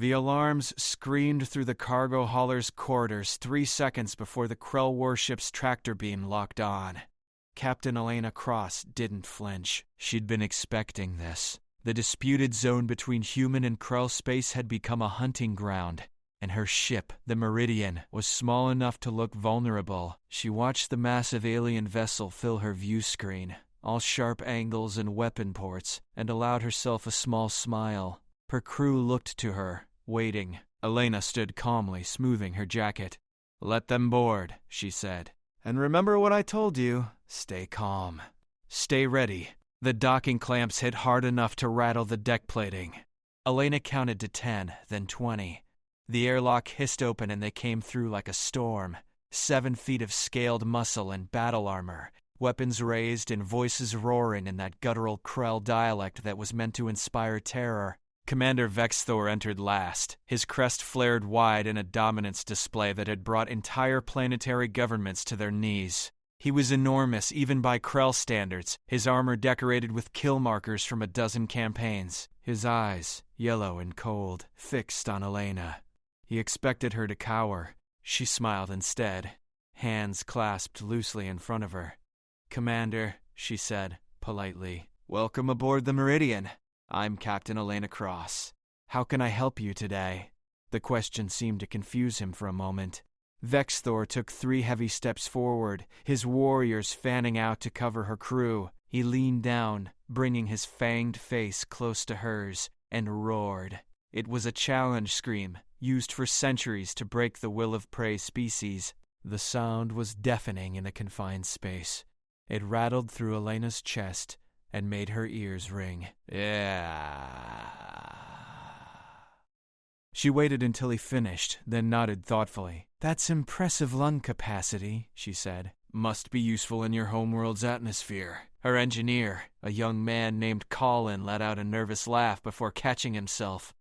The alarms screamed through the cargo hauler's corridors 3 seconds before the Krell warship's tractor beam locked on. Captain Elena Cross didn't flinch. She'd been expecting this. The disputed zone between human and Krell space had become a hunting ground, and her ship, the Meridian, was small enough to look vulnerable. She watched the massive alien vessel fill her view screen, all sharp angles and weapon ports, and allowed herself a small smile. Her crew looked to her, waiting. Elena stood calmly, smoothing her jacket. "Let them board," she said. "And remember what I told you. Stay calm. Stay ready." The docking clamps hit hard enough to rattle the deck plating. Elena counted to 10, then 20. The airlock hissed open and they came through like a storm. 7 feet of scaled muscle and battle armor, weapons raised and voices roaring in that guttural Krell dialect that was meant to inspire terror. Commander Vex'thor entered last. His crest flared wide in a dominance display that had brought entire planetary governments to their knees. He was enormous even by Krell standards, his armor decorated with kill markers from a dozen campaigns. His eyes, yellow and cold, fixed on Elena. He expected her to cower. She smiled instead, hands clasped loosely in front of her. "Commander," she said, politely, "welcome aboard the Meridian. I'm Captain Elena Cross. How can I help you today?" The question seemed to confuse him for a moment. Vex'thor took 3 heavy steps forward, his warriors fanning out to cover her crew. He leaned down, bringing his fanged face close to hers, and roared. It was a challenge scream, used for centuries to break the will of prey species. The sound was deafening in a confined space. It rattled through Elena's chest and made her ears ring. "Yeah." She waited until he finished, then nodded thoughtfully. "That's impressive lung capacity," she said. "Must be useful in your homeworld's atmosphere." Her engineer, a young man named Colin, let out a nervous laugh before catching himself.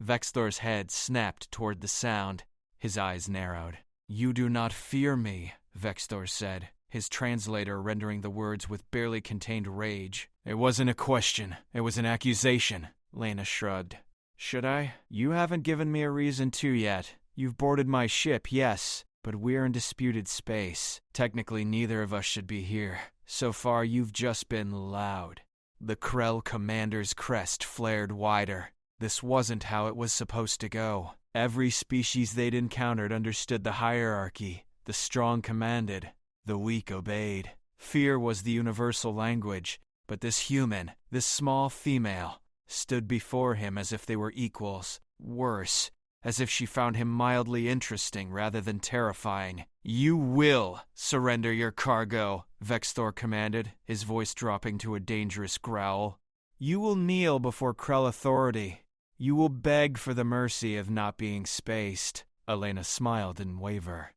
Vex'thor's head snapped toward the sound. His eyes narrowed. "You do not fear me," Vex'thor said, his translator rendering the words with barely contained rage. "It wasn't a question. It was an accusation." Lena shrugged. "Should I? You haven't given me a reason to yet. You've boarded my ship, yes, but we're in disputed space. Technically, neither of us should be here. So far, you've just been loud." The Krell Commander's crest flared wider. This wasn't how it was supposed to go. Every species they'd encountered understood the hierarchy. The strong commanded, the weak obeyed. Fear was the universal language, but this human, this small female, stood before him as if they were equals. Worse, as if she found him mildly interesting rather than terrifying. "You will surrender your cargo," Vex'thor commanded, his voice dropping to a dangerous growl. "You will kneel before Krell authority. You will beg for the mercy of not being spaced." Elena smiled and wavered.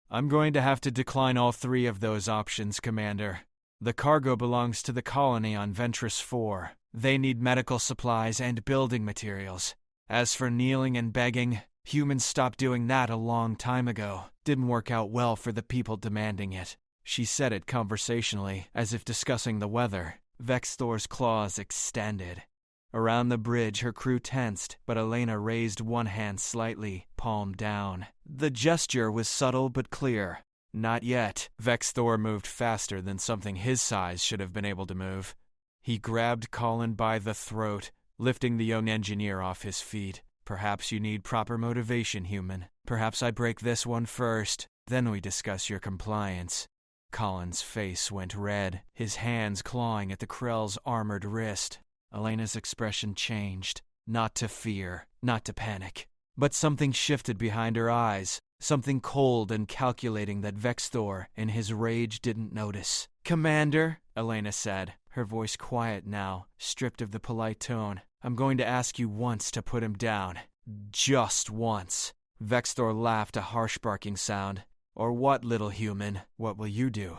"I'm going to have to decline all 3 of those options, Commander. The cargo belongs to the colony on Ventress 4. They need medical supplies and building materials. As for kneeling and begging, humans stopped doing that a long time ago. Didn't work out well for the people demanding it." She said it conversationally, as if discussing the weather. Vex'thor's claws extended. Around the bridge, her crew tensed, but Elena raised one hand slightly, palm down. The gesture was subtle but clear. "Not yet." Vex'thor moved faster than something his size should have been able to move. He grabbed Colin by the throat, lifting the young engineer off his feet. "Perhaps you need proper motivation, human. Perhaps I break this one first, then we discuss your compliance." Colin's face went red, his hands clawing at the Krell's armored wrist. Elena's expression changed, not to fear, not to panic. But something shifted behind her eyes, something cold and calculating that Vex'thor, in his rage, didn't notice. "Commander," Elena said, her voice quiet now, stripped of the polite tone, "I'm going to ask you once to put him down. Just once." Vex'thor laughed a harsh barking sound. "Or what, little human? What will you do?"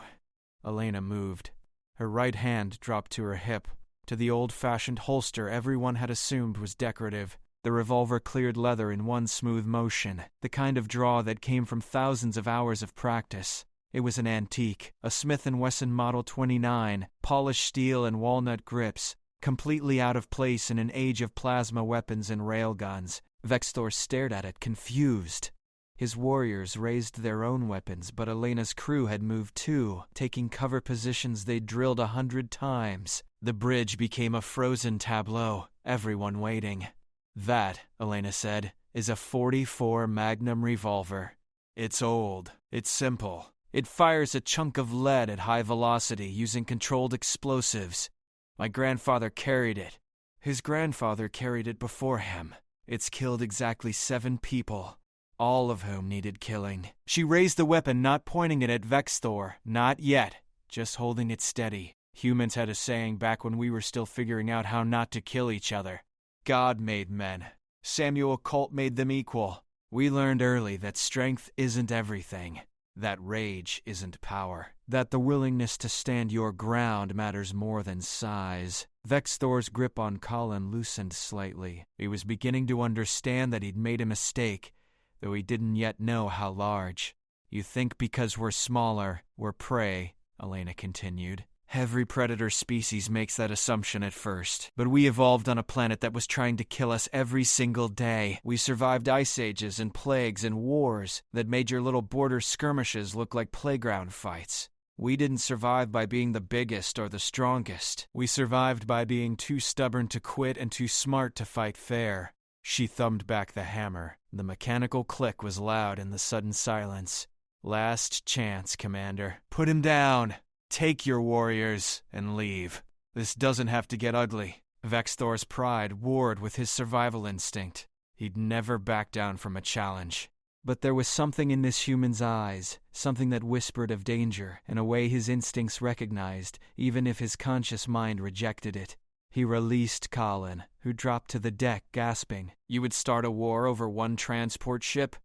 Elena moved. Her right hand dropped to her hip, to the old-fashioned holster everyone had assumed was decorative. The revolver cleared leather in one smooth motion, the kind of draw that came from thousands of hours of practice. It was an antique, a Smith & Wesson Model 29, polished steel and walnut grips, completely out of place in an age of plasma weapons and railguns. Vex'thor stared at it, confused. His warriors raised their own weapons, but Elena's crew had moved too, taking cover positions they'd drilled 100 times. The bridge became a frozen tableau, everyone waiting. "That," Elena said, "is a .44 Magnum revolver. It's old. It's simple. It fires a chunk of lead at high velocity using controlled explosives. My grandfather carried it. His grandfather carried it before him. It's killed exactly 7 people, all of whom needed killing." She raised the weapon, not pointing it at Vex'thor. Not yet, just holding it steady. Humans had a saying back when we were still figuring out how not to kill each other. God made men. Samuel Colt made them equal. We learned early that strength isn't everything, that rage isn't power, that the willingness to stand your ground matters more than size. Vex'thor's grip on Colin loosened slightly. He was beginning to understand that he'd made a mistake, though he didn't yet know how large. "You think because we're smaller, we're prey," Elena continued. "Every predator species makes that assumption at first. But we evolved on a planet that was trying to kill us every single day. We survived ice ages and plagues and wars that made your little border skirmishes look like playground fights. We didn't survive by being the biggest or the strongest. We survived by being too stubborn to quit and too smart to fight fair." She thumbed back the hammer. The mechanical click was loud in the sudden silence. "Last chance, Commander. Put him down. Take your warriors and leave. This doesn't have to get ugly." Vex'thor's pride warred with his survival instinct. He'd never back down from a challenge. But there was something in this human's eyes, something that whispered of danger, in a way his instincts recognized, even if his conscious mind rejected it. He released Colin, who dropped to the deck, gasping. "You would start a war over one transport ship?"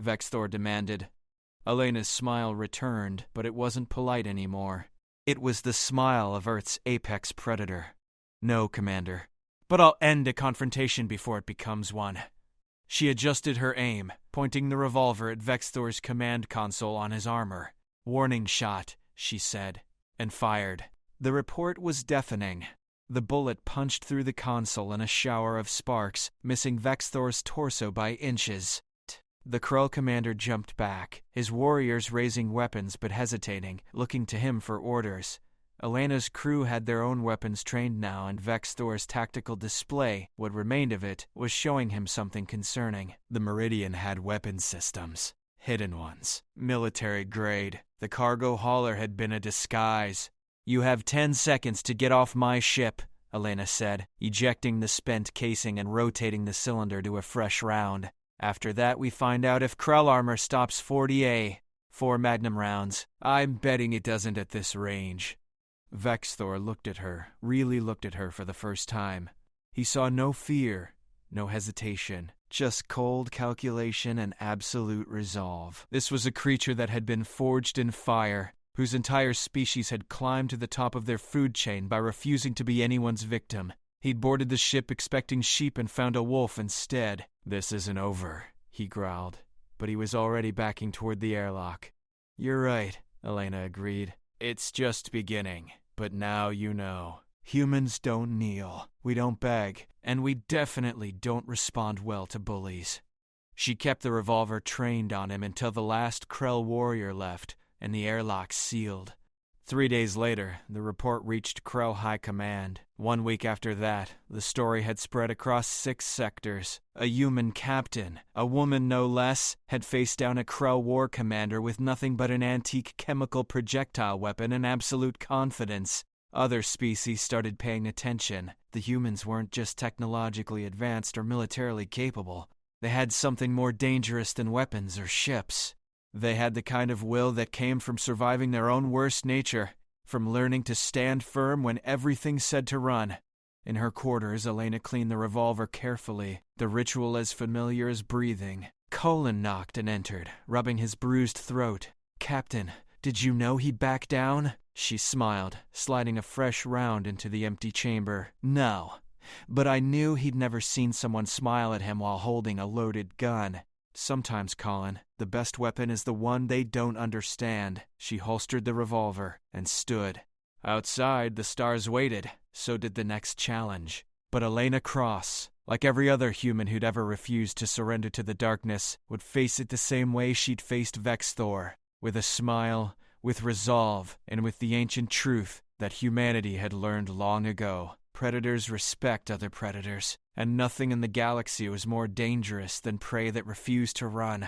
Vex'thor demanded. Elena's smile returned, but it wasn't polite anymore. It was the smile of Earth's apex predator. "No, Commander. But I'll end a confrontation before it becomes one." She adjusted her aim, pointing the revolver at Vex'thor's command console on his armor. "Warning shot," she said, and fired. The report was deafening. The bullet punched through the console in a shower of sparks, missing Vex'thor's torso by inches. The Krell Commander jumped back, his warriors raising weapons but hesitating, looking to him for orders. Elena's crew had their own weapons trained now, and Vex'thor's tactical display, what remained of it, was showing him something concerning. The Meridian had weapon systems. Hidden ones. Military grade. The cargo hauler had been a disguise. "You have 10 seconds to get off my ship," Elena said, ejecting the spent casing and rotating the cylinder to a fresh round. "After that, we find out if Krell armor stops 40A. 4 Magnum rounds. I'm betting it doesn't at this range." Vex'thor looked at her, really looked at her for the first time. He saw no fear, no hesitation, just cold calculation and absolute resolve. This was a creature that had been forged in fire, whose entire species had climbed to the top of their food chain by refusing to be anyone's victim. He'd boarded the ship expecting sheep and found a wolf instead. "This isn't over," he growled, but he was already backing toward the airlock. "You're right," Elena agreed. "It's just beginning, but now you know. Humans don't kneel, we don't beg, and we definitely don't respond well to bullies." She kept the revolver trained on him until the last Krell warrior left, and the airlock sealed. 3 days later, the report reached Krell High Command. 1 week after that, the story had spread across 6 sectors. A human captain, a woman no less, had faced down a Krell war commander with nothing but an antique chemical projectile weapon and absolute confidence. Other species started paying attention. The humans weren't just technologically advanced or militarily capable. They had something more dangerous than weapons or ships. They had the kind of will that came from surviving their own worst nature, from learning to stand firm when everything said to run. In her quarters, Elena cleaned the revolver carefully, the ritual as familiar as breathing. Colin knocked and entered, rubbing his bruised throat. "Captain, did you know he'd back down?" She smiled, sliding a fresh round into the empty chamber. "No, but I knew he'd never seen someone smile at him while holding a loaded gun. Sometimes, Colin, the best weapon is the one they don't understand." She holstered the revolver and stood. Outside, the stars waited. So did the next challenge. But Elena Cross, Like every other human who'd ever refused to surrender to the darkness, would face it the same way she'd faced Vex'thor, with a smile, with resolve, and with the ancient truth that humanity had learned long ago. Predators respect other predators, and nothing in the galaxy was more dangerous than prey that refused to run.